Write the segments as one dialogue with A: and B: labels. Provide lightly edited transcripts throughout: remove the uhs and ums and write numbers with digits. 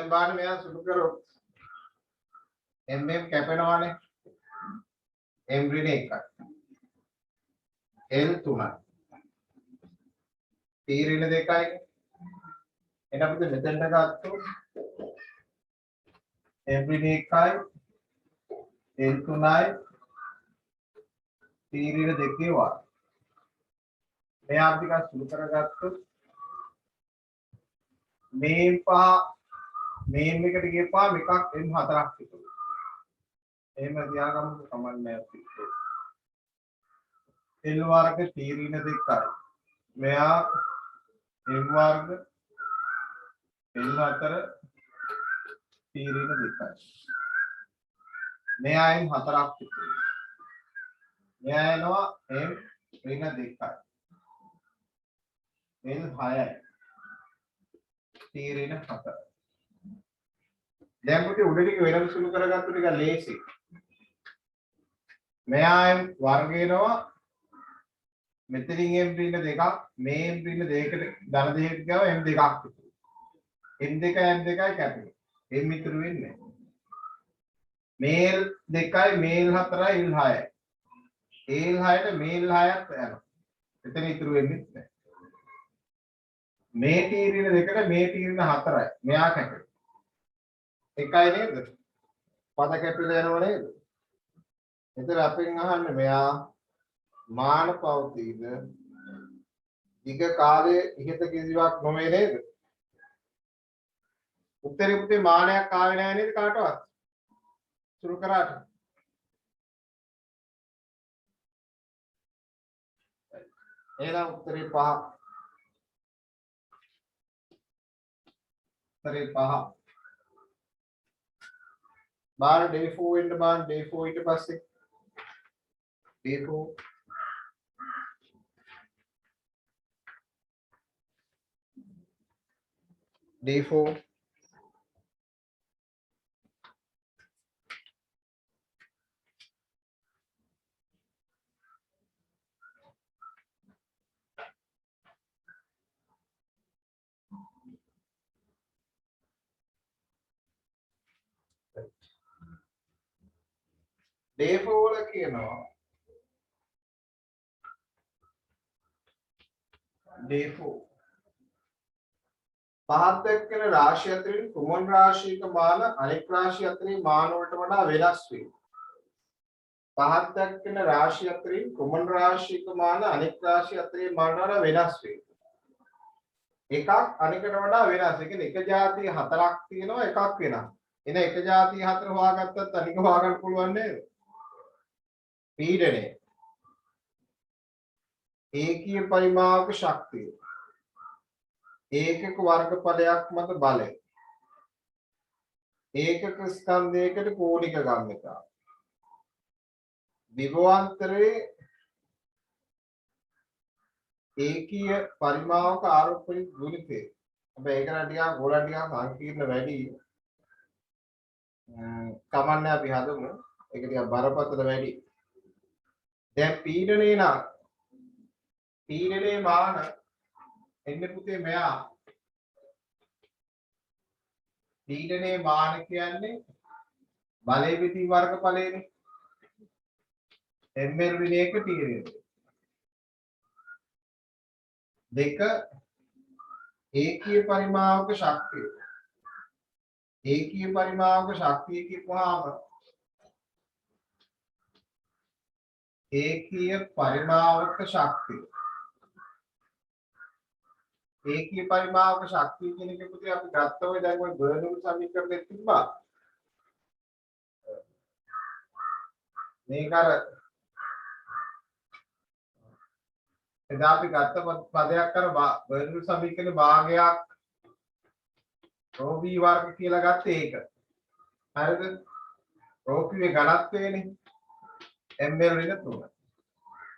A: දැන් බලන්න මෙයා සුළු කරොත් mm කැපෙනවානේ m ඍණ 1යි l 3යි t ඍණ 2යි එන අපිට මෙතෙන්ට ගත්තොත් m ඍණ 1යි l 3යි t ඍණ 2යි වා මෙයා අපි ටිකක් සුළු කරගත්තොත් මේන් එකට ගියපාම එකක් m4ක් තිබුණා. එහෙම තියාගමු කමන්නේ අපි. l වර්ග t ඍණ 2යි. මෙයා m වර්ග l4 t ඍණ 2යි. මෙයා m4ක් තිබුණා. මෙයා එනවා m ඍණ 2යි. l6යි. t ඍණ 4. දැන් පුතේ උඩ ටික වෙනම සුළු කරගත්තු ටික ලේසි. මෙයා m වර්ග එනවා මෙතනින් m ඍණ 2ක් මේ m ඍණ 2කට ධන දෙකකට ගාව m 2ක් තිබුණා. m 2යි කැපෙනවා. m ඉතුරු වෙන්නේ. මේල් 2යි මේල් 4යි l 6යි. l 6ට මේල් 6ක් යනවා. එතන ඉතුරු වෙන්නේ නැහැ. මේ t ඍණ 2ට මේ t ඍණ 4යි. මෙයා කැපෙනවා. එකයි නේද? පද කැපිලා යනව නේද? එතන අපෙන් අහන්නේ මෙයා මාන පවතීද? දිග කාලයේ ඉහත කිසිවක් නොවේ නේද? උත්තරේ පුතේ මානයක් ආවේ නැහැ නේද කාටවත්? සුරු කරාට. එහෙනම් උත්තරේ 5. උත්තරේ 5. बार day 4 වෙන්න බාන day 4 ඊට පස්සේ day 4 day 4 day 4 වල කියනවා day 4 පහත් දක්වන රාශිය අතරින් කුමන රාශියක මාන අනෙක් රාශිය අතරින් මාන වලට වඩා වෙනස් වේ. පහත් දක්වන රාශිය අතරින් කුමන රාශියක මාන අනෙක් රාශිය අතරින් මාන වලට වෙනස් වේ. එකක් අනෙකට වඩා වෙනස්. ඒ කියන්නේ එක જાතිය හතරක් තියෙනවා එකක් වෙනස්. එන එක જાතිය හතර හොයාගත්තත් අනික හොයාගන්න පුළුවන් නේද? පීඩනය ඒකීය පරිමාවක ශක්තිය ඒකක වර්ගඵලයක් මත බලය ඒකක ස්කන්ධයකට කෝණික ගම්‍යතාව විභවාන්තරයේ ඒකීය පරිමාවක ආරෝපණික ගුණිතය. හැබැයි ඒක නම් ටිකක් ගොඩක් ටිකක් සංකීර්ණ වැඩි. කමන්නේ අපි හදමු. ඒක ටිකක් බරපතල වැඩි. දැන් පීඩනේ මාන එන්න පුතේ මෙයා පීඩනේ මාන කියන්නේ බලය විදි වර්ගඵලයනේ ml ඍණ 1 t ඍණ 2 ඒකීය පරිමාවක ශක්තිය කියපුවාම ඒකීය පරිමාවක ශක්තිය කියන එක පුතේ අපි ගත්ත ඔය දැන් ඔය බර්නූල් සමීකරණෙත් තිබ්බා. මේක අර එදා අපි ගත්ත පදයක් අර බර්නූල් සමීකරණේ භාගයක් ρ v වර්ග කියලා ගත්තේ ඒක. හරිද? ρ කියේ ඝනත්වයනේ. ml ඍණ 3.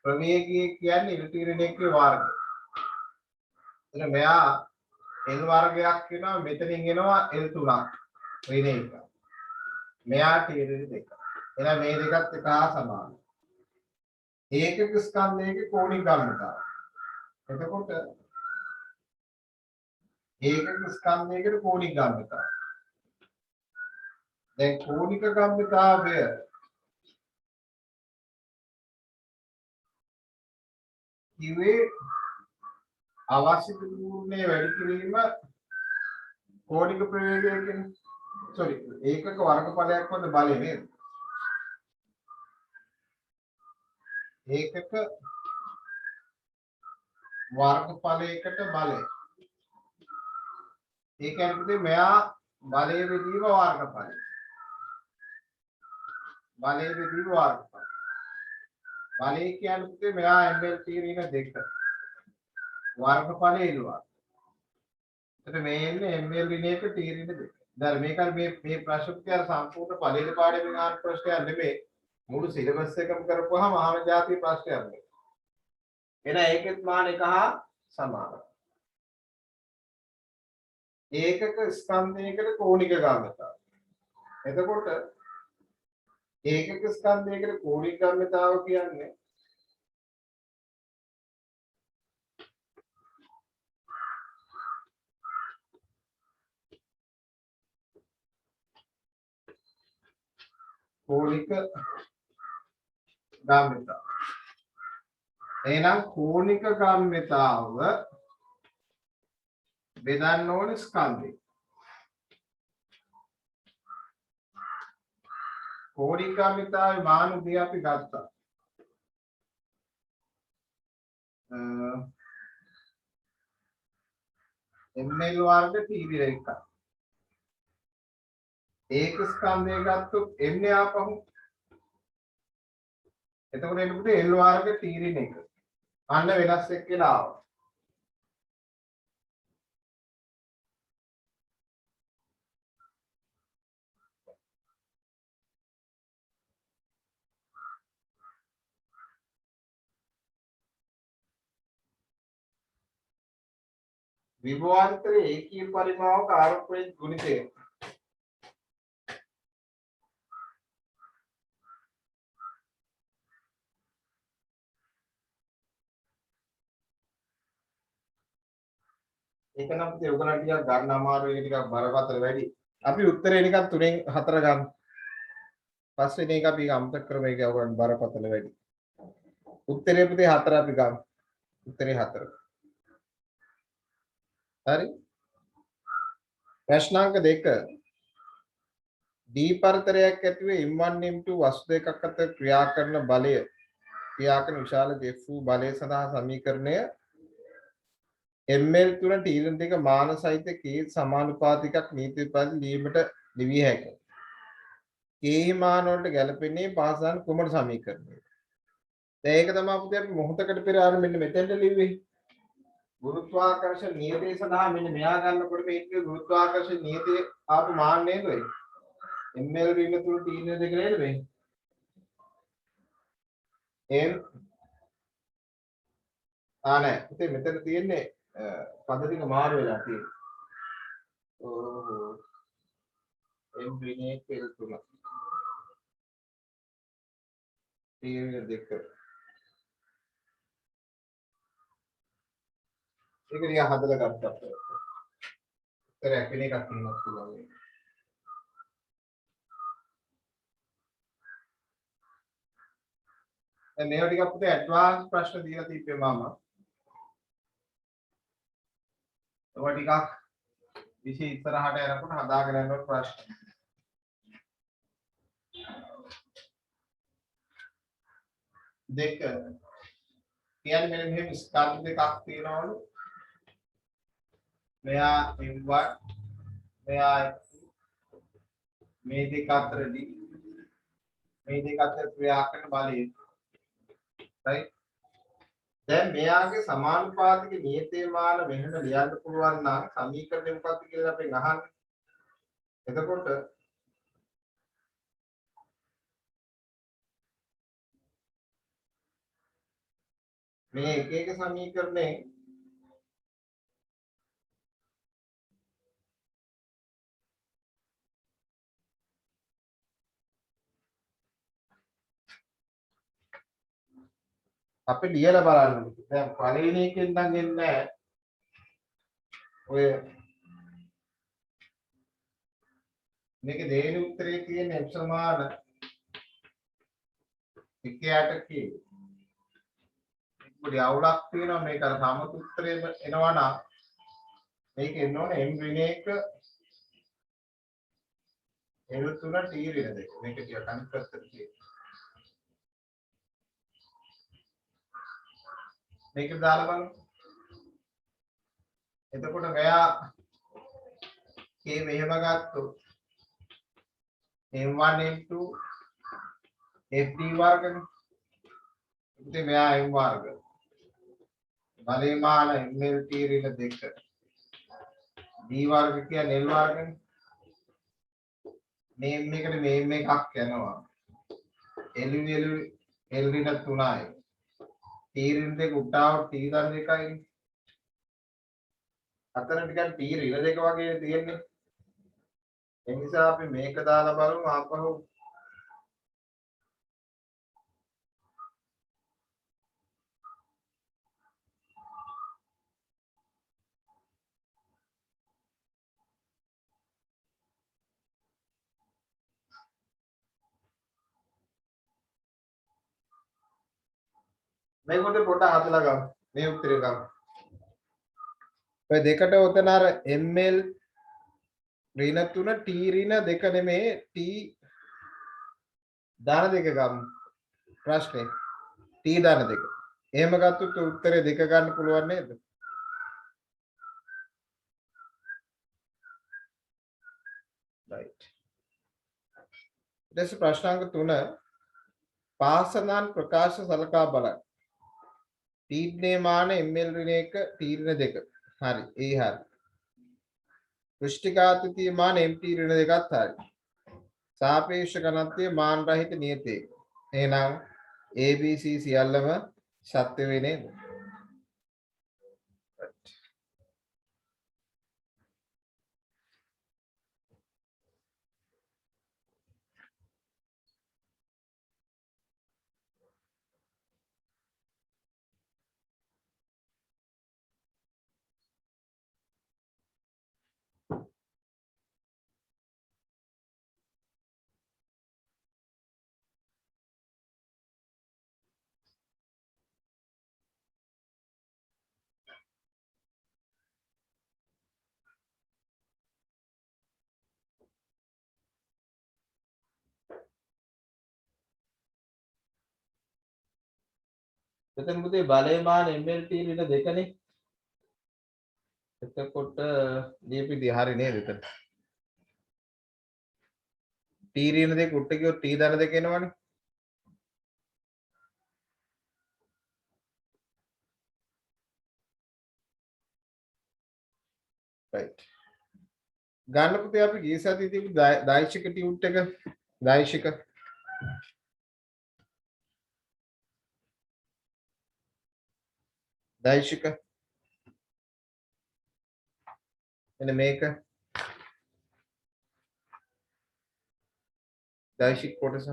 A: ප්‍රවේගය කියන්නේ l t ඍණ 1 වර්ග. එතන මෙයා l වර්ගයක් වෙනවා මෙතනින් එනවා l 3ක් ඍණ 1. මෙයා t ඍණ 2. එහෙනම් මේ දෙකත් එක හා සමානයි. ඒකක ස්කන්ධයක කෝණික ගම්‍යතාව. එතකොට ඒකක ස්කන්ධයකට කෝණික ගම්‍යතාව. දැන් කෝණික ගම්මිතාවය කිව්වේ අවශ්‍ය දුරේ වැඩි කිරීම කෝණික ප්‍රවේගය කියන්නේ sorry ඒකක වර්ගඵලයක් වද බලය නේද? ඒකක වර්ගඵලයකට බලය. ඒ කියන්නේ මෙයා බලයේ විදීම වර්ගඵලය. බලයේ විදීම වර්ගඵලය. බලය කියන්නේ මෙයා ml තීරින දෙක. වර්ගඵලය එළුවා. එතකොට මේ ඉන්නේ ml ඍණ එක තීරින දෙක. දැන් මේක මේ ප්‍රශ්න පුතේ සම්පූර්ණ පළවෙනි පාඩමේ ගන්න ප්‍රශ්නයක් නෙමෙයි. මුළු සිලබස් එකම කරපුවාම මහා ජාතික ප්‍රශ්නයක් නෙමෙයි. එන ඒකෙත් මාන එක හා සමානයි. ඒකක ස්කන්ධයකට කෝණික ගාමිතාව. එතකොට ඒකක ස්කන්ධයකට කෝණික ගාමිතාව කියන්නේ කෝණික ගාමිතාව. එහෙනම් කෝණික ගාමිතාව බෙදන්න ඕනේ ස්කන්ධය. කෝණික ගාමිතාවේ මාන උදේ අපි ගත්තා. ml වර්ග tv එක. ඒක ස්කන්ධය ගත්තොත් එන්නේ ආපහු. එතකොට එන්න පුතේ l වර්ග t ඍණ එක. අන්න වෙනස් එක්ක කියලා ආවා. විභවාන්තරයේ ඒකීය පරිමාවක ආරෝපණය ගුණිතය. ඒක නම් පුතේ ඔයගලන්ට ටිකක් ගන්න අමාරු වෙන ටිකක් බරපතල වැඩි. අපි උත්තරේ නිකන් 3න් 4 ගන්න. පස්සේ මේක අපි අමතක කරමු ඒක ඔයගලන්ට බරපතල වැඩි. උත්තරේ පුතේ 4 අපි ගන්න. උත්තරේ 4. හරි? ප්‍රශ්නාංක 2 දීපර්තරයක් ඇතුලේ M1 M2 වස්තු දෙකක් අතර ක්‍රියා කරන බලය ක්‍රියා කරන විශාල F වූ බලය සඳහා සමීකරණය ml තුන t ඍණ දෙක මාන සහිත k සමානුපාතිකක් නීති විපරිත දීමට ලිවිය හැකියි. k මාන වලට ගැලපෙන්නේ පාසාන කුමන සමීකරණයද? දැන් ඒක තමයි පුතේ අපි මොහොතකට පෙර ආර මෙන්න මෙතෙන්ට ලිව්වේ. ගුරුත්වාකර්ෂණ නියතය සඳහා මෙන්න මෙයා ගන්නකොට මේකේ ගුරුත්වාකර්ෂණ නියතය ආපු මාන නේද ඔය? ml ඍණ තුන t ඍණ දෙක නේද මේ? m නෑ පුතේ මෙතන තියෙන්නේ පද ටික මාරු වෙලා තියෙනවා. ඕ m ඍණ 1 l 3 t ඍණ 2 ඒක නිකන් හදලා ගත්තා. උත්තරයක් වෙන එකක් තියෙනවා පුළුවන්. දැන් මේවා ටිකක් පුතේ ඇඩ්වාන්ස් ප්‍රශ්න දීලා තිබ්බේ මම. ඒවා ටිකක් විශේෂ ඉස්සරහට යනකොට හදාගෙන යනකොට ප්‍රශ්න. දෙක කියන්නේ මෙන්න මෙහෙම ස්කන්ධ දෙකක් තියෙනවලු. මෙයා M1 මෙයා මේ දෙක අතරදී මේ දෙක අතර ක්‍රියා කරන බලය right දැන් මෙයාගේ සමානුපාතික නියතේ මාන මෙහෙම ලියන්න පුළුවන් නම් සමීකරණය මොකක්ද කියලා අපි අහන්නේ. එතකොට මේ එක එක සමීකරණේ අපි ලියලා බලන්න. දැන් පළවෙනි එකෙන් නම් එන්නේ ඔය මේකේ දෙවෙනි උත්තරේ තියෙන එප්සල් මාන 1ට k. පොඩි අවුලක් තියෙනවා මේක අර සමතුත්තරේ එනවා නම් මේක එන්න ඕනේ m ඍණ 1 l 3 t ඍණ 2. මේක ටික අනිත් පැත්තට තියෙනවා. මේක දාලා බලන්න. එතකොට මෙයා k මෙහෙම ගත්තොත් m1 m2 fd වර්ගනේ. ඉතින් මෙයා m වර්ග. බලේ මාන ml t ඍණ 2. d වර්ග කියන්නේ l වර්ගනේ. මේම් එකට මේම් එකක් යනවා. l ඍණ 3යි. t ඍණ 2 උටාව t ධන 2යි. අතන ටිකක් t ඍණ 2 වගේ තියෙන්නේ. ඒ නිසා අපි මේක දාලා බලමු ආපහු. මේක උඩ පොඩ්ඩක් හදලා ගමු. මේ උත්තරේ ගමු. ඔය දෙකට උතන අර ml ඍණ 3 t ඍණ 2 නෙමේ t ධන 2 ගමු. ප්‍රශ්නේ t ධන 2. එහෙම ගත්තොත් උත්තරේ 2 ගන්න පුළුවන් නේද? right. ඊට ප්‍රශ්නාංක 3 පාසනාන් ප්‍රකාශ සලකා බලන්න. තීර්ණයේ මාන ml ඍණ 1 t ඍණ 2. හරි. ඒ හරි. පෘෂ්ඨිකාතීය මාන mt ඍණ 2ත් හරි. සාපේක්ෂ ඝනත්වයේ මාන රහිත නියතයක. එහෙනම් ABC සියල්ලම සත්‍ය වේ නේද? එතන පුතේ බලයේ මාන ml t ඍණ 2 නේ. එතකොට දීපිදි හරි නේද එතන? t ඍණ 2 උට්ට කියොත් t ධන 2 එනවනේ. right. ගන්න පුතේ අපි ගිය සතියේ තිබු දෛශික ටියුට් එක දෛශික එන්න මේක දෛශික කොටස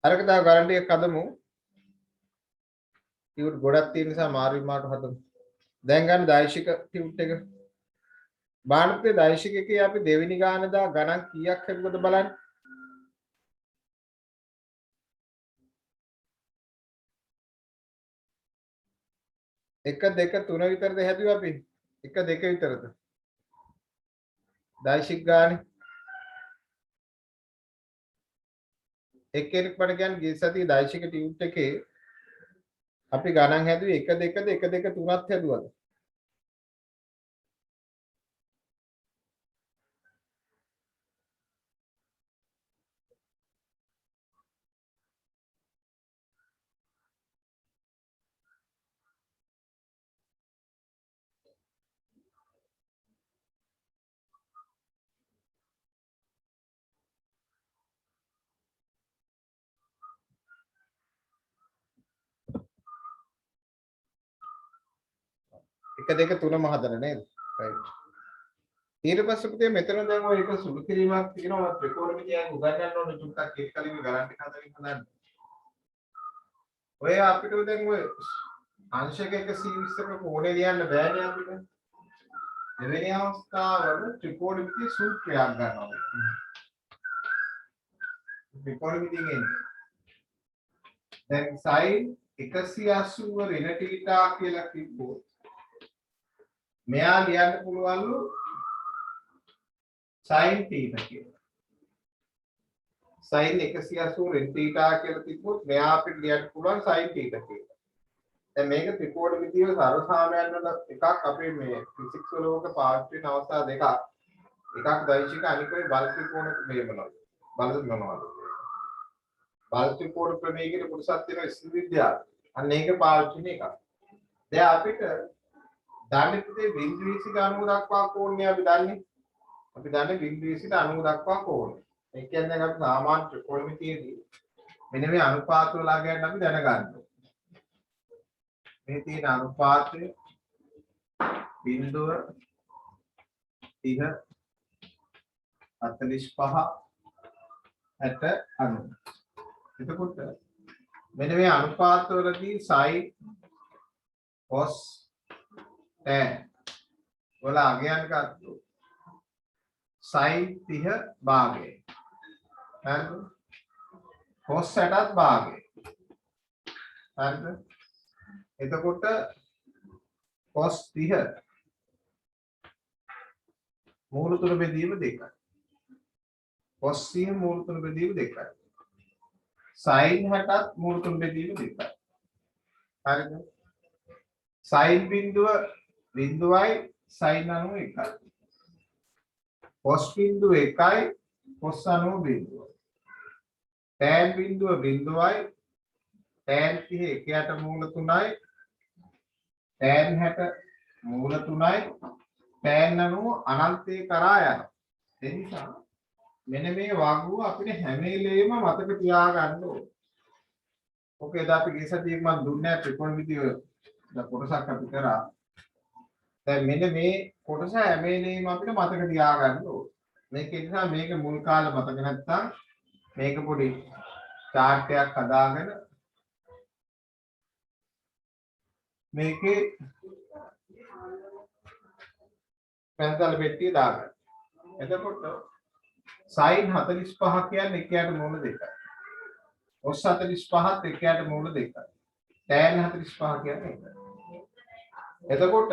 A: අරක තව ගණන් ටිකක් හදමු ටියුට් ගොඩක් තියෙන නිසා මාරු මාරු හදමු දැන් ගන්න දෛශික ටියුට් එක බාහනපේ දෛශික එකේ අපි දෙවෙනි ගාන දා ගණන් කීයක් හැදුවද බලන්න 1 2 3 විතරද හැදුවා අපි 1 2 විතරද දෛශික ගානේ එක්කෙනෙක් මට කියන්නේ ගිය සතියේ දෛශික ටියුට් එකේ අපි ගණන් හැදුවේ 1 2ද 1 2 3ත් හැදුවද එක දෙක තුනම හදලා නේද right ඊට පස්සේ පුතේ මෙතන දැන් ඔය එක සුළු කිරීමක් තියෙනවා ත්‍රිකෝණමිතියෙන් උගන්වන්න ඕනේ චුට්ටක් ඒක කලින් ගණන් ටික හදලා ඉන්නන්න ඔය අපිට දැන් ඔය අංශක එක C20ක කෝණේ ලියන්න බෑනේ අපිට දෙවෙනි අවස්ථාවල ත්‍රිකෝණමිතිය සූත්‍රයක් ගන්නවා. ත්‍රිකෝණමිතියෙන් එන්නේ. දැන් sin 180 ඍණ θ කියලා කිව්වොත් මෙයා ලියන්න පුළුවන්ලු sin θ කියලා. sin 180 ඍණ θ කියලා තිබ්බොත් මෙයා අපිට ලියන්න පුළුවන් sin θ කියලා. දැන් මේක ත්‍රිකෝණමිතියේ සරසාමයන් වල එකක් අපේ මේ ෆිසික්ස් වල ඕක පාවිච්චි වෙන අවස්ථා දෙකක්. එකක් දෛශික අනික වේ බල ත්‍රිකෝණ ප්‍රමේයවල. බලද මොනවද? බල ත්‍රිකෝණ ප්‍රමේයයේ කොටසක් තියෙන විශ්වවිද්‍යාල. අන්න ඒක පාවිච්චි වෙන එකක්. දැන් අපිට දන්නේ පුතේ බිංදු 90 දක්වා කෝණය අපි දන්නේ. අපි දන්නේ බිංදු 90 දක්වා කෝණය. ඒ කියන්නේ අපි සාමාන්‍ය ත්‍රිකෝණමිතියේදී මෙන්න මේ අනුපාත වල ගැන අපි දැනගන්න ඕනේ. මේ තියෙන අනුපාතය බිංදුව 30 45 60 90. එතකොට මෙන්න මේ අනුපාත වලදී sin cos tan වල අගයන් ගත්තොත් sin 30 භාගය. හරිද? cos 60ත් භාගය. හරිද? එතකොට cos 30 මූල තුන බෙදීම 2යි. cos 30 මූල තුන බෙදීම 2යි. sin 60ත් මූල තුන බෙදීම 2යි. හරිද? sin බිඳුව බිඳුවයි sin 91යි. cos බිඳුව 1යි cos 90 බිඳුව. tan බිඳුව බිඳුවයි tan 30 1යට මූල 3යි. tan 60 මූල 3යි. tan 90 අනන්තය කරා යනවා. ඒ නිසා මෙන්න මේ වගුව අපිට හැම වෙලේම මතක තියාගන්න ඕනේ. ඔකේ එදා අපි ගියසතියේ මම දුන්නේ ත්‍රිකෝණමිතිය කොටසක් අපි කරා. දැන් මෙන්න මේ කොටස හැම වෙලේම අපිට මතක තියාගන්න ඕනේ. මේක නිසා මේක මුල් කාලේ මතක නැත්තම් මේක පොඩි chart එකක් හදාගෙන මේකේ පැන්සල් පෙට්ටිය දාගන්න. එතකොට sin 45 කියන්නේ 1යට මූල 2යි. cos 45ත් 1යට මූල 2යි. tan 45 කියන්නේ 1යි. එතකොට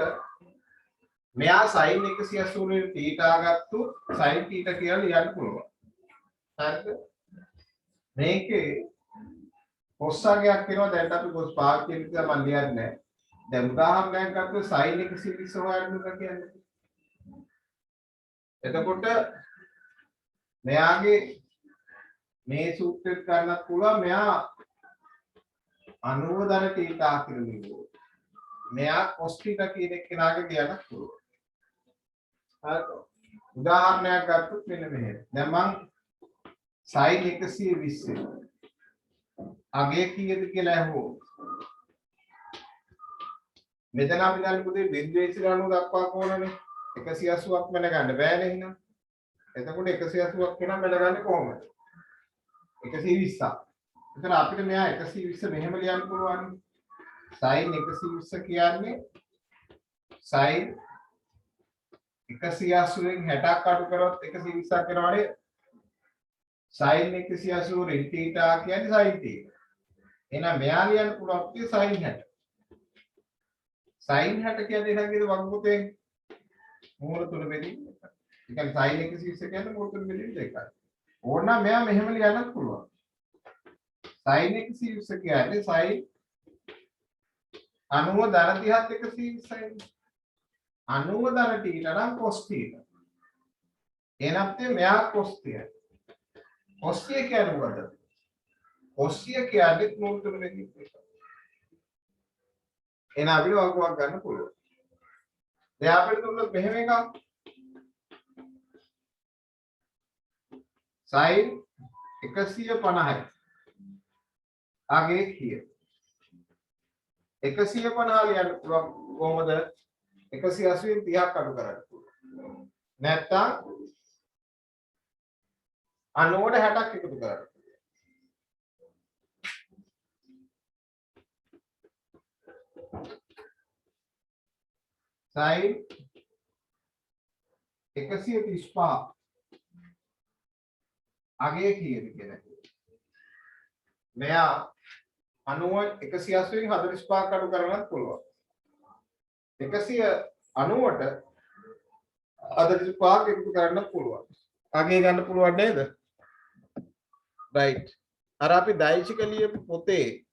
A: මෙයා sin 180 θ ගත්තොත් sin θ කියලා ලියන්න පුළුවන්. හරිද? මේකේ cos අගයක් වෙනවා. දැන් අපි cos පාවිච්චි කරලා මම ලියන්නේ නැහැ. දැන් උදාහරණයක් ගත්තොත් sin 120 හොයන්න කියන්නේ. එතකොට මෙයාගේ මේ සූත්‍රෙත් ගන්නත් පුළුවන්. මෙයා 90 ධන θ කියලා ලියුවා. මෙයා cos θ කියන එක කෙනාගේ ලියන්නත් පුළුවන්. හරිද? උදාහරණයක් ගත්තොත් මෙන්න මෙහෙම. දැන් මම sin 120 අගේ කීයද කියලා අහුවොත් මෙතන අපි ගන්න පුතේ බිංදුවේ 90 දක්වා කොනනේ 180ක් මැන ගන්න බෑනේ එහෙනම්. එතකොට 180ක් වෙනම් මැන ගන්න කොහොමද? 120ක්. එතන අපිට මෙයා 120 මෙහෙම ලියන්න පුළුවන්. sin 120 කියන්නේ sin 180න් 60ක් අඩු කරොත් 120ක් වෙනවනේ. sin 180 ඍණ θ කියන්නේ sin θ. එහෙනම් මෙයා ලියන්න පුළුවන් sin 60. sin 60 කියන්නේ ඉතින් වගපොතේ මූල තුන බෙදීම 1. ඒ කියන්නේ sin 120 කියන්නේ මූල තුන බෙදීම 2යි. ඕනනම් මෙයා මෙහෙම ලියන්නත් පුළුවන්. sin 120 කියන්නේ sin 90 ධන 30ත් 120යි. 90 ධන θ නම් cos θ. එහෙනම් මෙයා cos θ. cos θ කියන්නේ මොකද? cos θ කියන්නේ මූල තුන බෙදීම 1. එහෙනම් අපිට වගුවක් ගන්න පුළුවන්. දැන් අපිට දුන්නොත් මෙහෙම එකක් sin 150යි අගේ කිය 150 ලියන්න පුළුවන් කොහොමද 180න් 30ක් අඩු කරන්න පුළුවන් නැත්තම් 90ට 60ක් එකතු කරන්න sin 135 අගය කීයද කියලා. මෙයා 90 180 න් 45ක් අඩු කරන්නත් පුළුවන්. 190ට 45ක් එකතු කරන්නත් පුළුවන්. අගය ගන්න පුළුවන් නේද? right. අර අපි දෛශික ලියපු පොතේ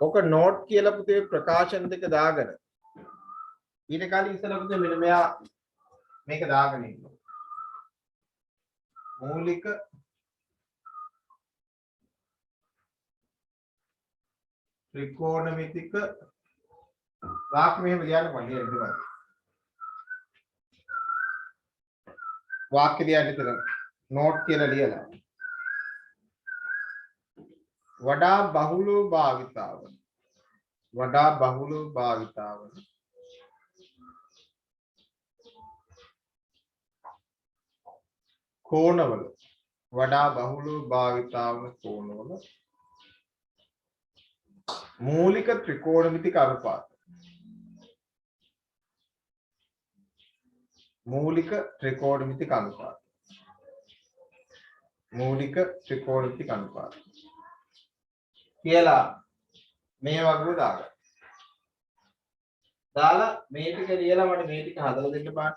A: ඔක නෝට් කියලා පුතේ ප්‍රකාශන දෙක දාගෙන ඊට කලින් ඉස්සෙල්ලා පුතේ මෙන්න මෙයා මේක දාගෙන ඉන්නවා. මූලික ත්‍රිකෝණමිතික වාක්‍ය මෙහෙම ලියන්න මම ඉන්නවා. වාක්‍ය ලියන්න ඉතල නෝට් කියලා ලියලා වඩා බහුල භාවිතාව කෝණවල මූලික ත්‍රිකෝණමිතික අනුපාත කියලා මේ වගේ දාගන්න. දාලා මේ ටික ලියලා මට මේ ටික හදලා දෙන්න බෑ.